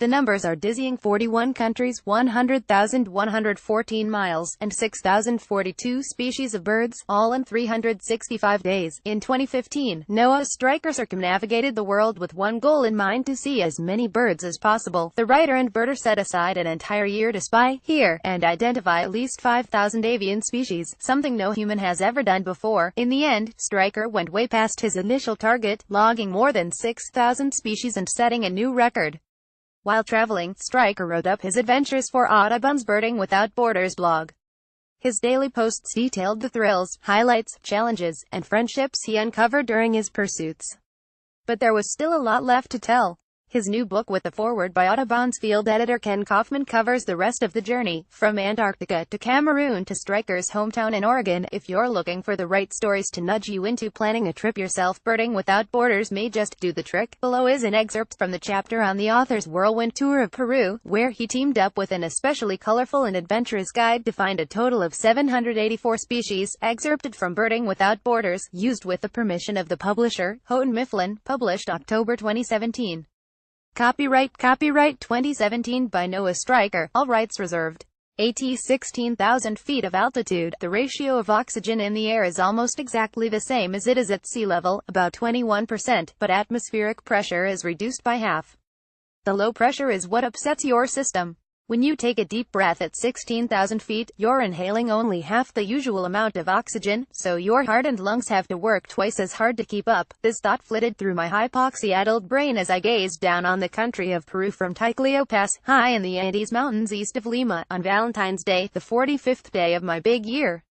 The numbers are dizzying: 41 countries, 100,114 miles, and 6,042 species of birds, all in 365 days. In 2015, Noah Strycker circumnavigated the world with one goal in mind: to see as many birds as possible. The writer and birder set aside an entire year to spy, hear, and identify at least 5,000 avian species, something no human has ever done before. In the end, Strycker went way past his initial target, logging more than 6,000 species and setting a new record. While traveling, Strycker wrote up his adventures for Audubon's Birding Without Borders blog. His daily posts detailed the thrills, highlights, challenges, and friendships he uncovered during his pursuits. But there was still a lot left to tell. His new book, with a foreword by Audubon's field editor Ken Kaufman, covers the rest of the journey, from Antarctica to Cameroon to Strycker's hometown in Oregon. If you're looking for the right stories to nudge you into planning a trip yourself, Birding Without Borders may just do the trick. Below is an excerpt from the chapter on the author's whirlwind tour of Peru, where he teamed up with an especially colorful and adventurous guide to find a total of 784 species, excerpted from Birding Without Borders, used with the permission of the publisher, Houghton Mifflin, published October 2017. Copyright 2017 by Noah Strycker, all rights reserved. At 16,000 feet of altitude, the ratio of oxygen in the air is almost exactly the same as it is at sea level, about 21%, but atmospheric pressure is reduced by half. The low pressure is what upsets your system. When you take a deep breath at 16,000 feet, you're inhaling only half the usual amount of oxygen, so your heart and lungs have to work twice as hard to keep up. This thought flitted through my hypoxia-addled brain as I gazed down on the country of Peru from Ticlio Pass, high in the Andes Mountains east of Lima, on Valentine's Day, the 45th day of my big year.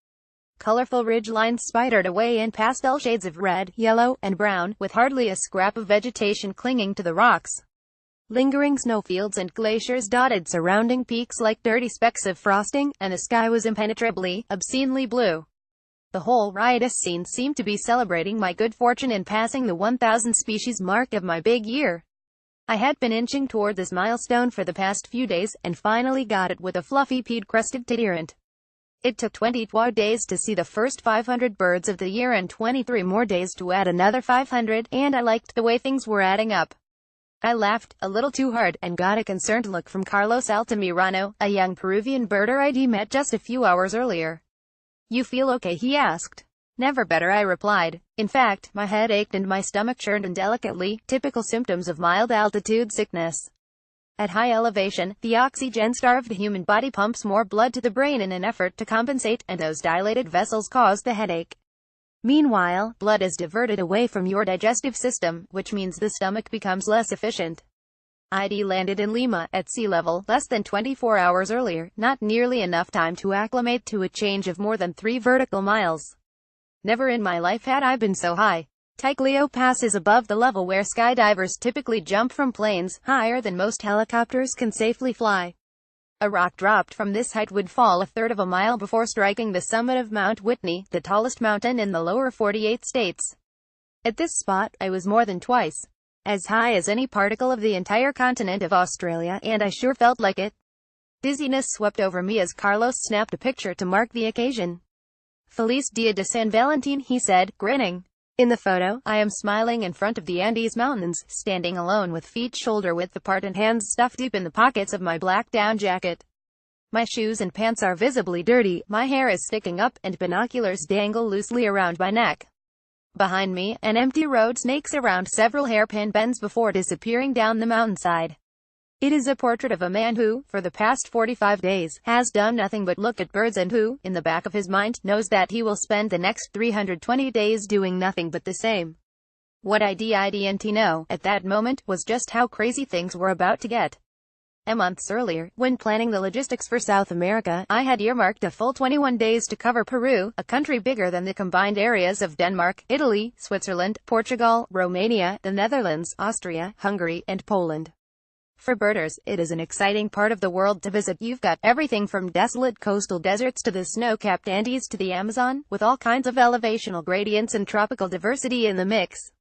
Colorful ridgelines spidered away in pastel shades of red, yellow, and brown, with hardly a scrap of vegetation clinging to the rocks. Lingering snowfields and glaciers dotted surrounding peaks like dirty specks of frosting, and the sky was impenetrably, obscenely blue. The whole riotous scene seemed to be celebrating my good fortune in passing the 1,000 species mark of my big year. I had been inching toward this milestone for the past few days, and finally got it with a fluffy pied-crested tityrant. It took 22 days to see the first 500 birds of the year and 23 more days to add another 500, and I liked the way things were adding up. I laughed, a little too hard, and got a concerned look from Carlos Altamirano, a young Peruvian birder I'd met just a few hours earlier. "You feel okay?" he asked. "Never better," I replied. In fact, my head ached and my stomach churned indelicately, typical symptoms of mild altitude sickness. At high elevation, the oxygen-starved human body pumps more blood to the brain in an effort to compensate, and those dilated vessels cause the headache. Meanwhile, blood is diverted away from your digestive system, which means the stomach becomes less efficient. I'd landed in Lima, at sea level, less than 24 hours earlier, not nearly enough time to acclimate to a change of more than 3 vertical miles. Never in my life had I been so high. Ticlio Pass is above the level where skydivers typically jump from planes, higher than most helicopters can safely fly. A rock dropped from this height would fall a third of a mile before striking the summit of Mount Whitney, the tallest mountain in the lower 48 states. At this spot, I was more than twice as high as any particle of the entire continent of Australia, and I sure felt like it. Dizziness swept over me as Carlos snapped a picture to mark the occasion. "Feliz Dia de San Valentin," he said, grinning. In the photo, I am smiling in front of the Andes Mountains, standing alone with feet shoulder-width apart and hands stuffed deep in the pockets of my black down jacket. My shoes and pants are visibly dirty, my hair is sticking up, and binoculars dangle loosely around my neck. Behind me, an empty road snakes around several hairpin bends before disappearing down the mountainside. It is a portrait of a man who, for the past 45 days, has done nothing but look at birds and who, in the back of his mind, knows that he will spend the next 320 days doing nothing but the same. What I didn't know, at that moment, was just how crazy things were about to get. Months earlier, when planning the logistics for South America, I had earmarked a full 21 days to cover Peru, a country bigger than the combined areas of Denmark, Italy, Switzerland, Portugal, Romania, the Netherlands, Austria, Hungary, and Poland. For birders, it is an exciting part of the world to visit. You've got everything from desolate coastal deserts to the snow-capped Andes to the Amazon, with all kinds of elevational gradients and tropical diversity in the mix.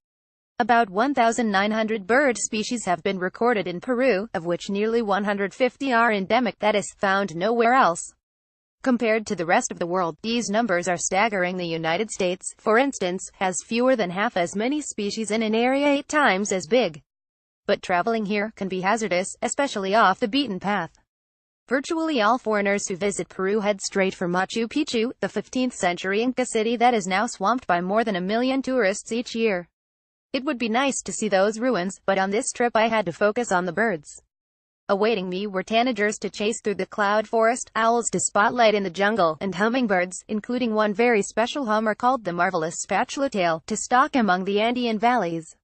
About 1,900 bird species have been recorded in Peru, of which nearly 150 are endemic, that is, found nowhere else. Compared to the rest of the world, these numbers are staggering. The United States, for instance, has fewer than half as many species in an area 8 times as big. but traveling here can be hazardous, especially off the beaten path. Virtually all foreigners who visit Peru head straight for Machu Picchu, the 15th-century Inca city that is now swamped by more than 1 million tourists each year. It would be nice to see those ruins, but on this trip I had to focus on the birds. Awaiting me were tanagers to chase through the cloud forest, owls to spotlight in the jungle, and hummingbirds, including one very special hummer called the marvelous spatula-tail, to stalk among the Andean valleys.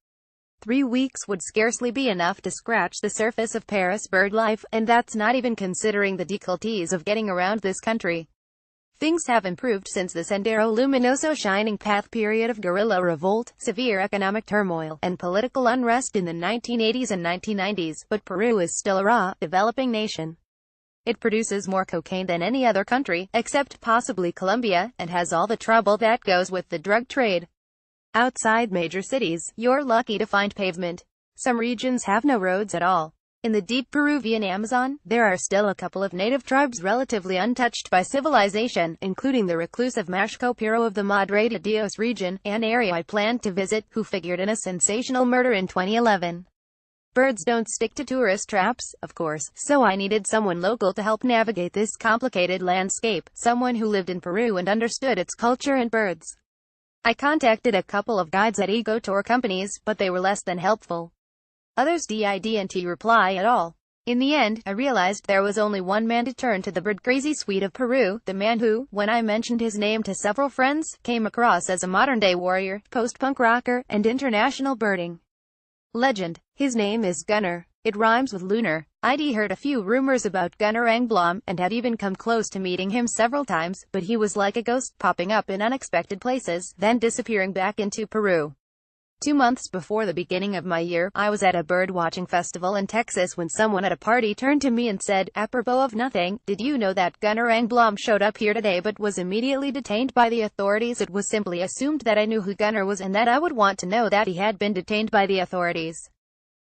3 weeks would scarcely be enough to scratch the surface of Paris bird life, and that's not even considering the difficulties of getting around this country. Things have improved since the Sendero Luminoso Shining Path period of guerrilla revolt, severe economic turmoil, and political unrest in the 1980s and 1990s, but Peru is still a raw, developing nation. It produces more cocaine than any other country, except possibly Colombia, and has all the trouble that goes with the drug trade. Outside major cities, you're lucky to find pavement. Some regions have no roads at all. In the deep Peruvian Amazon, there are still a couple of native tribes relatively untouched by civilization, including the reclusive Mashco Piro of the Madre de Dios region, an area I planned to visit, who figured in a sensational murder in 2011. Birds don't stick to tourist traps, of course, so I needed someone local to help navigate this complicated landscape, someone who lived in Peru and understood its culture and birds. I contacted a couple of guides at eco-tour companies, but they were less than helpful. Others didn't reply at all. In the end, I realized there was only one man to turn to: the bird-crazy Swede of Peru, the man who, when I mentioned his name to several friends, came across as a modern-day warrior, post-punk rocker, and international birding legend. His name is Gunnar. It rhymes with lunar. I'd heard a few rumors about Gunnar Engblom, and had even come close to meeting him several times, but he was like a ghost, popping up in unexpected places, then disappearing back into Peru. 2 months before the beginning of my year, I was at a bird-watching festival in Texas when someone at a party turned to me and said, apropos of nothing, "Did you know that Gunnar Engblom showed up here today but was immediately detained by the authorities?" It was simply assumed that I knew who Gunnar was and that I would want to know that he had been detained by the authorities.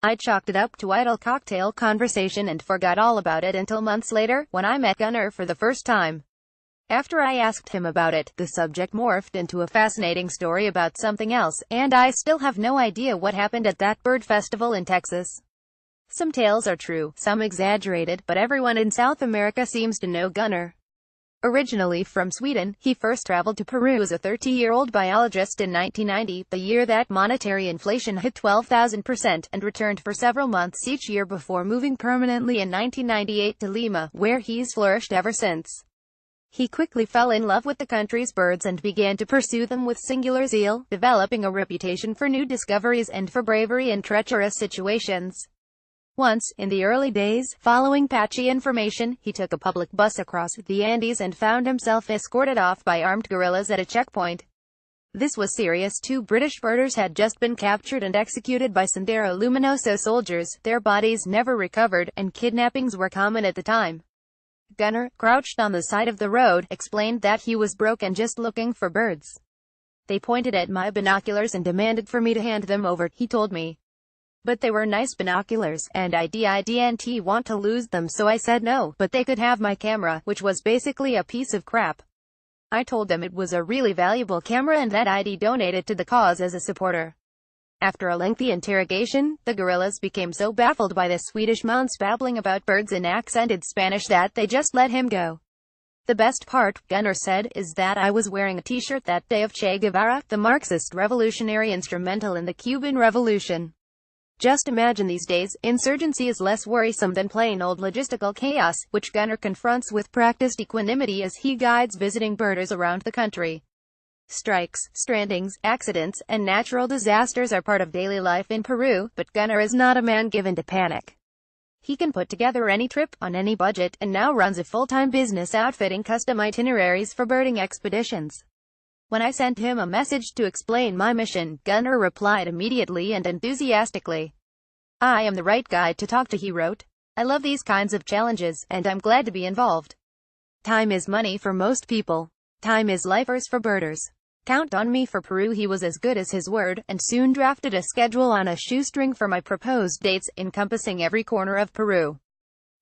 I chalked it up to idle cocktail conversation and forgot all about it until months later, when I met Gunnar for the first time. After I asked him about it, the subject morphed into a fascinating story about something else, and I still have no idea what happened at that bird festival in Texas. Some tales are true, some exaggerated, but everyone in South America seems to know Gunnar. Originally from Sweden, he first traveled to Peru as a 30-year-old biologist in 1990, the year that monetary inflation hit 12,000%, and returned for several months each year before moving permanently in 1998 to Lima, where he's flourished ever since. He quickly fell in love with the country's birds and began to pursue them with singular zeal, developing a reputation for new discoveries and for bravery in treacherous situations. Once, in the early days, following patchy information, he took a public bus across the Andes and found himself escorted off by armed guerrillas at a checkpoint. This was serious. 2 British birders had just been captured and executed by Sendero Luminoso soldiers, their bodies never recovered, and kidnappings were common at the time. Gunnar, crouched on the side of the road, explained that he was broke and just looking for birds. They pointed at my binoculars and demanded for me to hand them over, he told me. But they were nice binoculars, and I didn't want to lose them, so I said no, but they could have my camera, which was basically a piece of crap. I told them it was a really valuable camera and that I'd donate it to the cause as a supporter. After a lengthy interrogation, the guerrillas became so baffled by the Swedish man's babbling about birds in accented Spanish that they just let him go. The best part, Gunnar said, is that I was wearing a t-shirt that day of Che Guevara, the Marxist revolutionary instrumental in the Cuban Revolution. Just imagine these days, insurgency is less worrisome than plain old logistical chaos, which Gunnar confronts with practiced equanimity as he guides visiting birders around the country. Strikes, strandings, accidents, and natural disasters are part of daily life in Peru, but Gunnar is not a man given to panic. He can put together any trip, on any budget, and now runs a full-time business outfitting custom itineraries for birding expeditions. When I sent him a message to explain my mission, Gunnar replied immediately and enthusiastically. "I am the right guy to talk to," he wrote. "I love these kinds of challenges, and I'm glad to be involved. Time is money for most people. Time is lifers for birders. Count on me for Peru." He was as good as his word, and soon drafted a schedule on a shoestring for my proposed dates, encompassing every corner of Peru.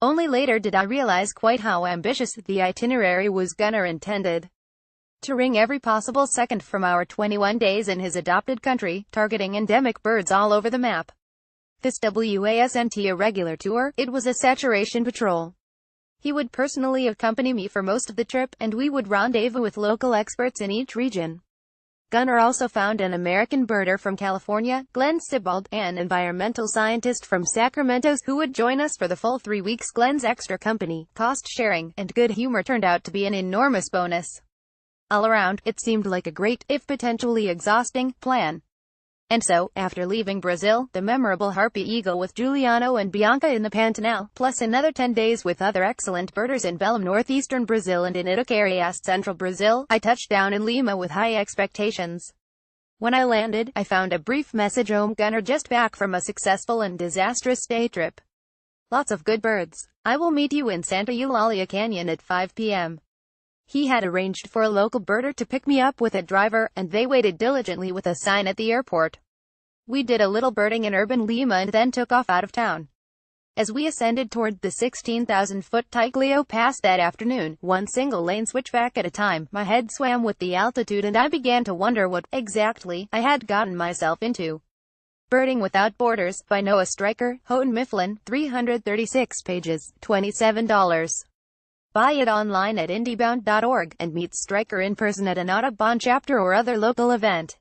Only later did I realize quite how ambitious the itinerary was. Gunnar intended to wring every possible second from our 21 days in his adopted country, targeting endemic birds all over the map. This wasn't a regular tour, it was a saturation patrol. He would personally accompany me for most of the trip, and we would rendezvous with local experts in each region. Gunnar also found an American birder from California, Glenn Sibbald, an environmental scientist from Sacramento, who would join us for the full 3 weeks. Glenn's extra company, cost sharing, and good humor turned out to be an enormous bonus. All around, it seemed like a great, if potentially exhausting, plan. And so, after leaving Brazil, the memorable Harpy Eagle with Giuliano and Bianca in the Pantanal, plus another 10 days with other excellent birders in Belém, northeastern Brazil, and in Itaquarias, central Brazil, I touched down in Lima with high expectations. When I landed, I found a brief message: "Home, Gunnar, just back from a successful and disastrous day trip. Lots of good birds. I will meet you in Santa Eulalia Canyon at 5 p.m. He had arranged for a local birder to pick me up with a driver, and they waited diligently with a sign at the airport. We did a little birding in urban Lima and then took off out of town. As we ascended toward the 16,000-foot Tiglio Pass that afternoon, one single-lane switchback at a time, my head swam with the altitude and I began to wonder what, exactly, I had gotten myself into." Birding Without Borders, by Noah Strycker, Houghton Mifflin, 336 pages, $27. Buy it online at indiebound.org, and meet Strycker in person at an Audubon chapter or other local event.